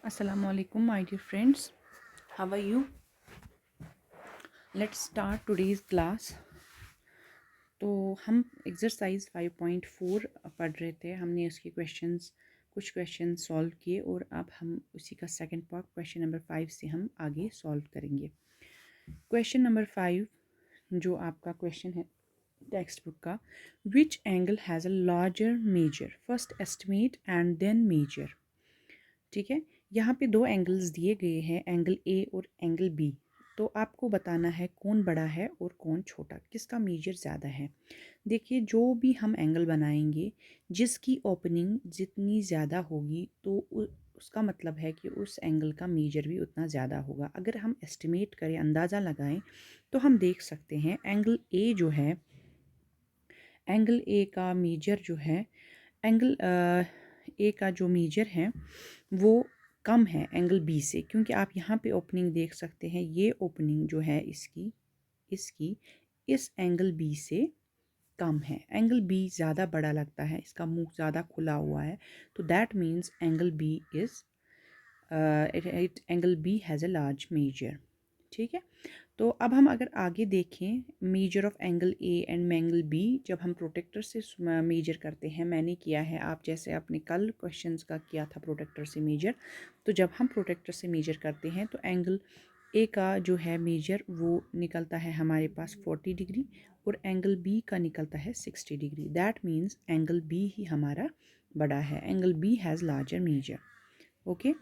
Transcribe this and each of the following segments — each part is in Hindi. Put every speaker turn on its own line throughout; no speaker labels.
Assalamu alaikum, my dear friends. How are you? Let's start today's class. तो हम एक्सरसाइज 5.4 पढ़ रहे थे। हमने उसके कुछ क्वेश्चन सॉल्व किए और अब हम उसी का सेकंड पार्ट क्वेश्चन नंबर 5 से हम आगे सॉल्व करेंगे। क्वेश्चन नंबर 5 जो आपका क्वेश्चन है टेक्स्ट बुक का, which angle has a larger measure, first estimate and then measure. ठीक है, यहाँ पे दो एंगल्स दिए गए हैं, एंगल ए और एंगल बी। तो आपको बताना है कौन बड़ा है और कौन छोटा, किसका मेजर ज़्यादा है। देखिए, जो भी हम एंगल बनाएंगे जिसकी ओपनिंग जितनी ज़्यादा होगी तो उसका मतलब है कि उस एंगल का मेजर भी उतना ज़्यादा होगा। अगर हम एस्टिमेट करें, अंदाज़ा लगाएं, तो हम देख सकते हैं एंगल ए जो है, एंगल ए का मेजर जो है, एंगल ए का जो मेजर है वो कम है एंगल बी से, क्योंकि आप यहाँ पे ओपनिंग देख सकते हैं। ये ओपनिंग जो है इसकी इसकी इस एंगल बी से कम है। एंगल बी ज़्यादा बड़ा लगता है, इसका मुंह ज़्यादा खुला हुआ है, तो that means angle B is angle B has a large measure. ठीक है, तो अब हम अगर आगे देखें measure of angle A and angle B, जब हम प्रोटेक्टर से मेजर करते हैं, मैंने किया है, आप जैसे आपने कल क्वेश्चंस का किया था प्रोटेक्टर से मेजर, तो जब हम प्रोटेक्टर से मेजर करते हैं तो एंगल ए का जो है मेजर वो निकलता है हमारे पास 40 डिग्री और एंगल बी का निकलता है 60 degree. That means angle B ही हमारा बड़ा है, angle B has larger measure. Okay,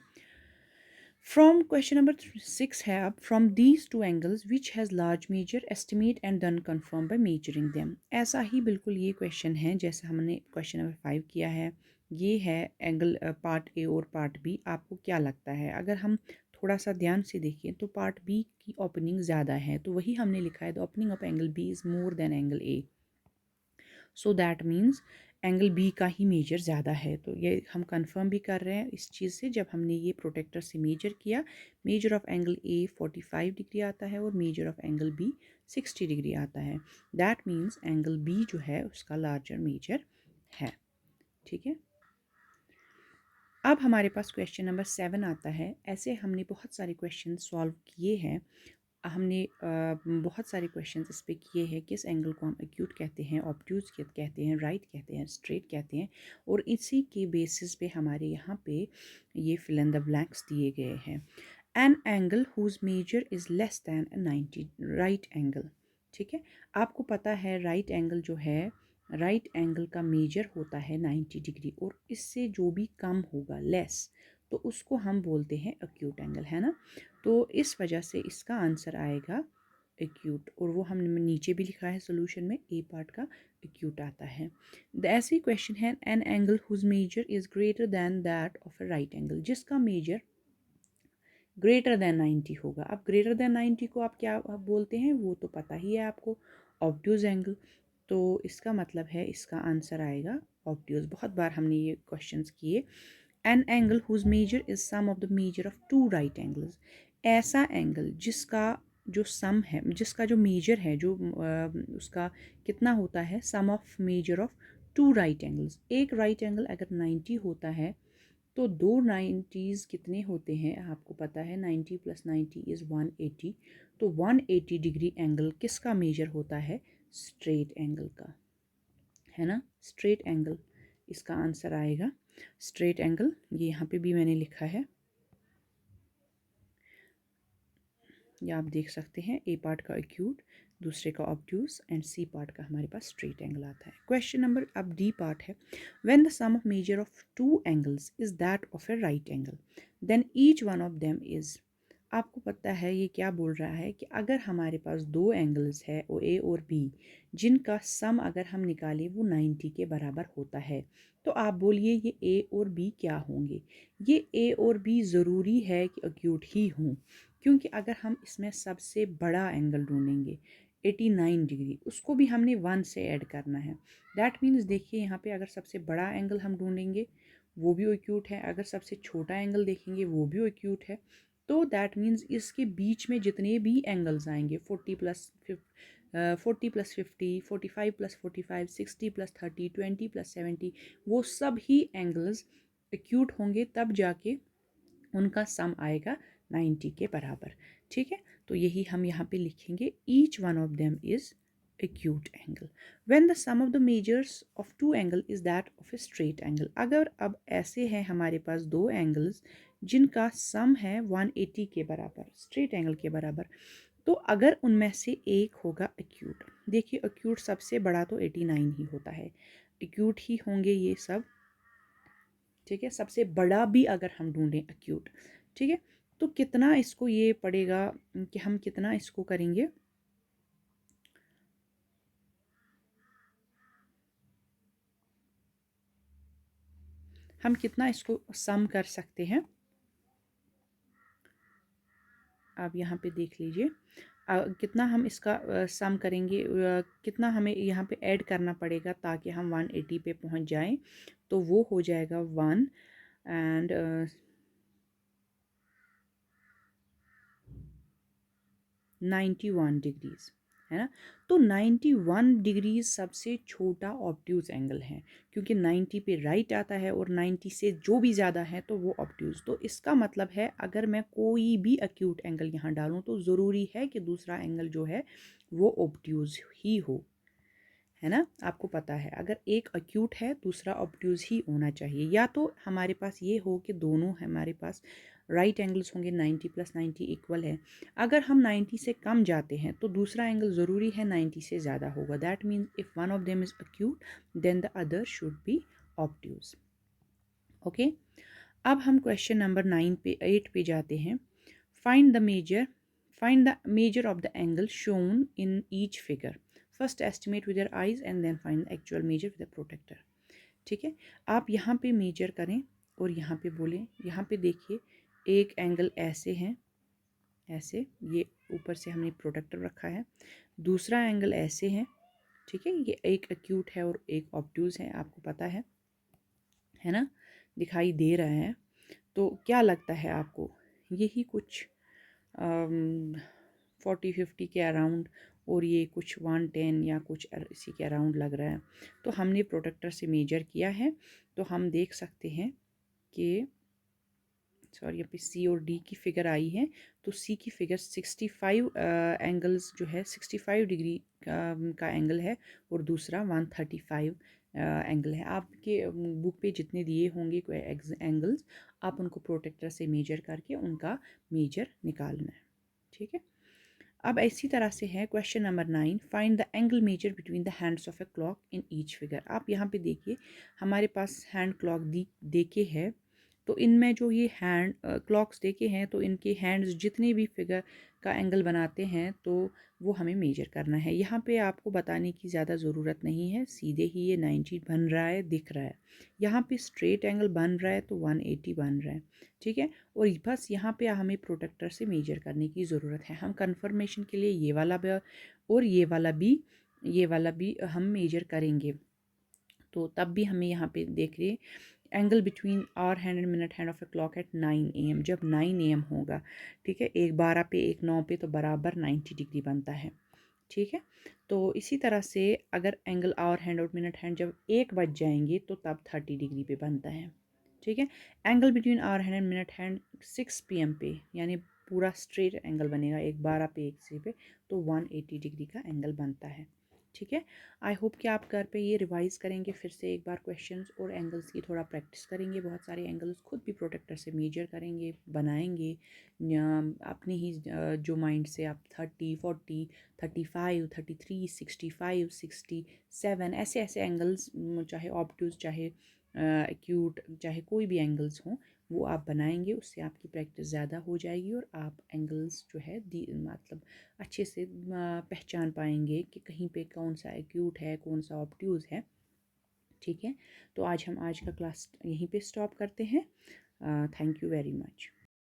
from question number 6 है अब, from these two angles which has large measure, estimate and then confirm by measuring them. ऐसा ही बिल्कुल ये क्वेश्चन है जैसा हमने क्वेश्चन नंबर 5 किया है। ये है एंगल पार्ट ए और पार्ट बी। आपको क्या लगता है, अगर हम थोड़ा सा ध्यान से देखें तो पार्ट बी की ओपनिंग ज़्यादा है, तो वही हमने लिखा है, the opening of angle B is more than angle A, so that means angle B का ही मेजर ज़्यादा है। तो ये हम कंफर्म भी कर रहे हैं इस चीज़ से, जब हमने ये प्रोटेक्टर से मेजर किया, measure of angle A 45 degree आता है और measure of angle B 60 degree आता है। दैट मीन्स एंगल बी जो है उसका लार्जर मेजर है। ठीक है, अब हमारे पास क्वेश्चन नंबर 7 आता है। ऐसे हमने बहुत सारे क्वेश्चन सॉल्व किए हैं, हमने बहुत सारे क्वेश्चंस इस पे किए हैं, किस एंगल को हम एक्यूट कहते हैं, ऑब्ट्यूज कहते हैं, राइट कहते हैं, स्ट्रेट कहते हैं, और इसी के बेसिस पे हमारे यहाँ पे ये फिल इन द ब्लैंक्स दिए गए हैं। An angle whose measure is less than 90, right angle. ठीक है, आपको पता है राइट एंगल जो है, राइट एंगल का मेजर होता है 90 डिग्री, और इससे जो भी कम होगा, लेस, तो उसको हम बोलते हैं एक्यूट एंगल, है ना। तो इस वजह से इसका आंसर आएगा एक्यूट, और वो हमने नीचे भी लिखा है सोल्यूशन में, ए पार्ट का एक्यूट आता है। ऐसे क्वेश्चन है, an angle whose measure is greater than that of a right angle, जिसका मेजर ग्रेटर दैन 90 होगा। अब ग्रेटर दैन 90 को आप क्या बोलते हैं वो तो पता ही है आपको, ऑब्ट्यूज एंगल। तो इसका मतलब है इसका आंसर आएगा ऑब्ट्यूज। बहुत बार हमने ये क्वेश्चंस किए। An angle whose measure is sum of the measure of two right angles, ऐसा एंगल जिसका जो सम है, जिसका जो मेजर है, जो उसका कितना होता है, sum of measure of two right angles. एक राइट एंगल अगर 90 होता है तो दो 90s कितने होते हैं आपको पता है, 90 प्लस 90 इज़ 180। तो 180 डिग्री एंगल किसका मेजर होता है, स्ट्रेट एंगल का, है ना। स्ट्रेट एंगल इसका आंसर आएगा, स्ट्रेट एंगल। ये यहाँ पे भी मैंने लिखा है, ये आप देख सकते हैं, ए पार्ट का एक्यूट, दूसरे का ऑब्ट्यूज, एंड सी पार्ट का हमारे पास स्ट्रेट एंगल आता है। क्वेश्चन नंबर अब डी पार्ट है, when the sum of measure of two angles is that of a right angle then each one of them is. आपको पता है ये क्या बोल रहा है कि अगर हमारे पास दो एंगल्स है, ओ ए और बी, जिनका सम अगर हम निकालें वो 90 के बराबर होता है, तो आप बोलिए ये ए और बी क्या होंगे। ये ए और बी ज़रूरी है कि एक्यूट ही हों, क्योंकि अगर हम इसमें सबसे बड़ा एंगल ढूंढेंगे 89 डिग्री, उसको भी हमने 1 से ऐड करना है। दैट मीन्स देखिए यहाँ पे अगर सबसे बड़ा एंगल हम ढूंढेंगे वो भी एक्यूट है, अगर सबसे छोटा एंगल देखेंगे वो भी एक्यूट है। तो दैट मीन्स इसके बीच में जितने भी एंगल्स आएंगे, 40 प्लस 50, 45 प्लस 45, 60 प्लस 30, 20 प्लस 70, वो सब ही एंगल्स एक्यूट होंगे, तब जाके उनका सम आएगा 90 के बराबर। ठीक है, तो यही हम यहाँ पे लिखेंगे, each one of them is acute angle when the sum of the measures of two angle is that of a straight angle। अगर अब ऐसे हैं हमारे पास दो एंगल्स जिनका सम है 180 के बराबर, स्ट्रेट एंगल के बराबर, तो अगर उनमें से एक होगा एक्यूट, देखिए एक्यूट सबसे बड़ा तो 89 ही होता है, एक्यूट ही होंगे ये सब। ठीक है, सबसे बड़ा भी अगर हम ढूंढें एक्यूट, ठीक है, तो कितना इसको ये पड़ेगा कि हम कितना इसको करेंगे, हम कितना इसको सम कर सकते हैं। आप यहाँ पे देख लीजिए कितना हम इसका सम करेंगे, कितना हमें यहाँ पे ऐड करना पड़ेगा ताकि हम 180 पे पहुँच जाएं, तो वो हो जाएगा 1 एंड 91 डिग्रीज़, है ना। तो 91 डिग्रीज सबसे छोटा ऑब्ट्यूज़ एंगल है, क्योंकि 90 पे राइट आता है और 90 से जो भी ज़्यादा है तो वो ऑब्ट्यूज़। तो इसका मतलब है अगर मैं कोई भी एक्यूट एंगल यहाँ डालूँ तो ज़रूरी है कि दूसरा एंगल जो है वो ऑब्ट्यूज़ ही हो, है ना। आपको पता है अगर एक एक्यूट है दूसरा ऑब्ट्यूज़ ही होना चाहिए, या तो हमारे पास ये हो कि दोनों हमारे पास राइट एंगल्स होंगे, 90 + 90 इक्वल है। अगर हम 90 से कम जाते हैं तो दूसरा एंगल ज़रूरी है 90 से ज़्यादा होगा। That means if one of them is acute then the other should be obtuse. Okay, अब हम क्वेश्चन नंबर 8 पे जाते हैं। Find the measure of the angle shown in each figure. First estimate with your eyes and then find the actual measure with the protractor. ठीक है, आप यहाँ पे मेजर करें और यहाँ पे बोलें। यहाँ पे देखिए एक एंगल ऐसे हैं, ऐसे, ये ऊपर से हमने प्रोटेक्टर रखा है। दूसरा एंगल ऐसे है, ठीक है, ये एक एक्यूट है और एक ऑब्ट्यूज़ है, आपको पता है ना, दिखाई दे रहा है। तो क्या लगता है आपको, यही कुछ 40-50 के अराउंड और ये कुछ 110 या कुछ इसी के अराउंड लग रहा है। तो हमने प्रोटेक्टर से मेजर किया है, तो हम देख सकते हैं कि सॉरी यहाँ पे सी और डी की फ़िगर आई है। तो सी की फ़िगर 65 एंगल्स जो है 65 डिग्री का एंगल है और दूसरा 135 एंगल है। आपके बुक पे जितने दिए होंगे एंगल्स, आप उनको प्रोटेक्टर से मेजर करके उनका मेजर निकालना है। ठीक है, अब इसी तरह से है question number 9, find the angle measure between the hands of a clock in each figure. आप यहाँ पे देखिए हमारे पास हैंड क्लॉक देके है, तो इनमें जो ये हैंड क्लॉक्स देके हैं तो इनके हैंड्स जितने भी फिगर का एंगल बनाते हैं तो वो हमें मेजर करना है। यहाँ पे आपको बताने की ज़्यादा ज़रूरत नहीं है, सीधे ही ये 90 बन रहा है, दिख रहा है। यहाँ पे स्ट्रेट एंगल बन रहा है तो 180 बन रहा है। ठीक है, और बस यहाँ पे हमें प्रोटेक्टर से मेजर करने की ज़रूरत है। हम कंफर्मेशन के लिए ये वाला भी और ये वाला भी हम मेजर करेंगे। तो तब भी हमें यहाँ पे देख रहे angle between hour hand and minute hand of a clock at 9 AM, जब 9 AM होगा, ठीक है, एक 12 पे एक 9 पे, तो बराबर 90 डिग्री बनता है। ठीक है, तो इसी तरह से अगर एंगल आवर हैंड और मिनट हैंड जब 1 बज जाएंगे तो तब 30 डिग्री पे बनता है। ठीक है, angle between hour hand and minute hand 6 PM पे, यानी पूरा स्ट्रेट एंगल बनेगा, एक 12 पे एक सी पे, तो 180 डिग्री का एंगल बनता है। ठीक है, आई होप कि आप घर पे ये रिवाइज़ करेंगे फिर से एक बार क्वेश्चंस और एंगल्स की थोड़ा प्रैक्टिस करेंगे। बहुत सारे एंगल्स खुद भी प्रोटेक्टर से मेजर करेंगे, बनाएंगे अपने ही जो माइंड से आप 30, 40, 35, 33, 65, 67 ऐसे ऐसे एंगल्स, चाहे ऑब्ट्यूज चाहे एक्यूट चाहे कोई भी एंगल्स हों, वो आप बनाएंगे। उससे आपकी प्रैक्टिस ज़्यादा हो जाएगी और आप एंगल्स जो है मतलब अच्छे से पहचान पाएंगे कि कहीं पे कौन सा एक्यूट है कौन सा ऑब्ट्यूज़ है। ठीक है, तो आज का क्लास यहीं पे स्टॉप करते हैं। Thank you very much.